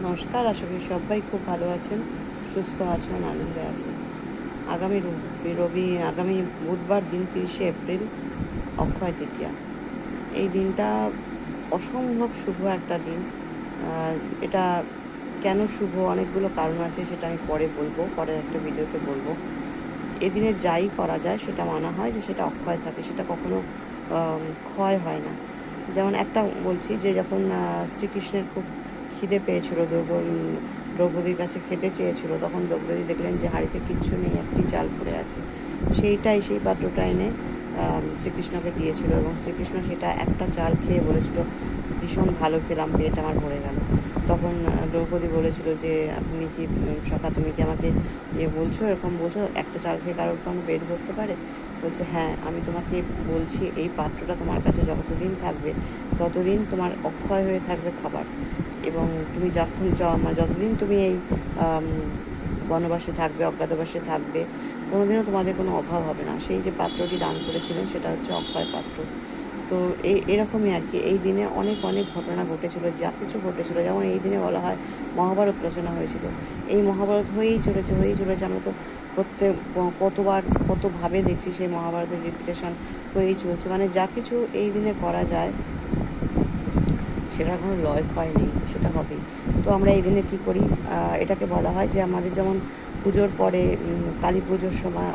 নমস্কার, আশা করি সবাই খুব ভালো আছেন, সুস্থ আছেন, আনন্দে আছেন। আগামী বুধবার দিন 30শে এপ্রিল, অক্ষয় তৃতীয়া। এই দিনটা অসম্ভব শুভ একটা দিন। এটা কেন শুভ, অনেকগুলো কারণ আছে, সেটা আমি পরে বলবো, পরের একটা ভিডিওতে বলবো। এদিনে যাই করা যায় সেটা মানা হয় যে সেটা অক্ষয় থাকে, সেটা কখনো ক্ষয় হয় না। যেমন একটা বলছি যে যখন শ্রীকৃষ্ণের খুব খিদে পেয়েছিল, দ্রৌপদীর কাছে খেতে চেয়েছিল, তখন দ্রৌপদী দেখলেন যে হাঁড়িতে কিচ্ছু নেই, একটি চাল পড়ে আছে। সেই পাত্রটা এনে শ্রীকৃষ্ণকে দিয়েছিল, এবং শ্রীকৃষ্ণ সেটা একটা চাল খেয়ে বলেছিল, ভীষণ ভালো খেলাম, পেট আমার ভরে গেল। তখন দ্রৌপদী বলেছিল যে আপনি কি সখা, তুমি কি আমাকে বলছো, এরকম বলছো, একটা চাল খেয়ে কারোর কোনো পেট ভরতে পারে? বলছে হ্যাঁ, আমি তোমাকে বলছি এই পাত্রটা তোমার কাছে যতদিন থাকবে ততদিন তোমার অক্ষয় হয়ে থাকবে খাবার, এবং তুমি যতদিন তুমি এই বনবাসে থাকবে, অজ্ঞাতবাসে থাকবে, কোনোদিনও তোমাদের কোনো অভাব হবে না। সেই যে পাত্রটি দান করেছিলেন সেটা হচ্ছে অক্ষয় পাত্র। তো এরকমই আর কি, এই দিনে অনেক অনেক ঘটনা ঘটেছিল, যা কিছু ঘটেছিল। যেমন এই দিনে বলা হয় মহাভারত রচনা হয়েছিল। এই মহাভারত হয়েই চলেছে। আমরা তো কতভাবে দেখছি সেই মহাভারতের রিপিটেশন হয়েই চলছে। মানে যা কিছু এই দিনে করা যায় সেটার কোনো লয় ক্ষয় নেই, সেটা হবেই। তো আমরা এই দিনে কী করি, এটাকে বলা হয় যে আমাদের যেমন পুজোর পরে কালী পুজোর সময়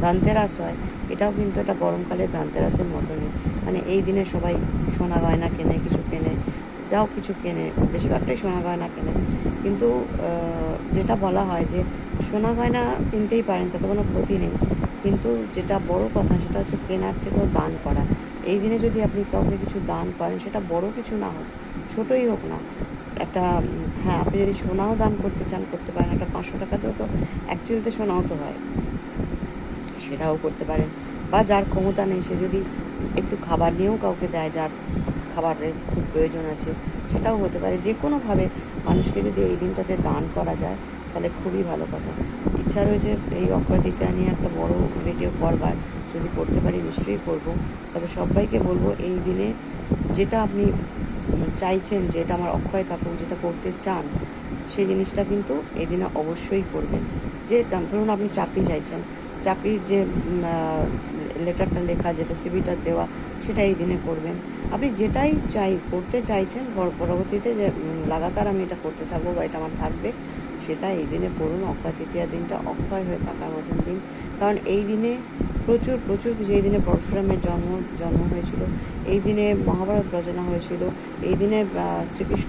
ধনতেরাস হয়, এটাও কিন্তু একটা গরমকালের ধনতেরাসের মতনই। মানে এই দিনে সবাই সোনা গয়না কেনে, কিছু কেনে, যাও কিছু কেনে, বেশিরভাগটাই সোনা গয়না কেনে। কিন্তু যেটা বলা হয় যে সোনা গয়না কিনতেই পারেন, তাতে কোনো ক্ষতি নেই, কিন্তু যেটা বড় কথা সেটা হচ্ছে কেনার থেকেও দান করা। এই দিনে যদি আপনি কাউকে কিছু দান করেন, সেটা বড় কিছু না হোক, ছোটোই হোক না, একটা হ্যাঁ, আপনি যদি সোনাও দান করতে চান করতে পারেন। একটা 500 টাকাতেও তো এক চিলতে সোনাও তো হয়, সেটাও করতে পারেন। বা যার ক্ষমতা নেই, সে যদি একটু খাবার নিয়েও কাউকে দেয়, যার খাবারের খুব প্রয়োজন আছে, সেটাও হতে পারে। যে কোনোভাবে মানুষকে যদি এই দিনটাতে দান করা যায়, তাহলে খুবই ভালো কথা। ইচ্ছা রয়েছে এই অক্ষয় তৃতীয়া নিয়ে একটা বড় ভিডিও করবার, যদি করতে পারি নিশ্চয়ই করব। তবে সবাইকে বলবো, এই দিনে যেটা আপনি চাইছেন যে এটা আমার অক্ষয় থাকুক, যেটা করতে চান, সেই জিনিসটা কিন্তু এই দিনে অবশ্যই করবেন। যে ধরুন আপনি চাকরি চাইছেন, চাকরির যে লেটারটা লেখা, যেটা সিভিটা দেওয়া, সেটা এই দিনে করবেন। আপনি যেটাই করতে চাইছেন পরবর্তীতে, যে লাগাতার আমি এটা করতে থাকবো বা এটা আমার থাকবে, সেটা এই দিনে করুন। অক্ষয় তৃতীয়ার দিনটা অক্ষয় হয়ে থাকার মতন দিন। কারণ এই দিনে প্রচুর প্রচুর কিছু, এই দিনে পরশুরামের জন্ম হয়েছিল, এই দিনে মহাভারত রচনা হয়েছিল, এই দিনে শ্রীকৃষ্ণ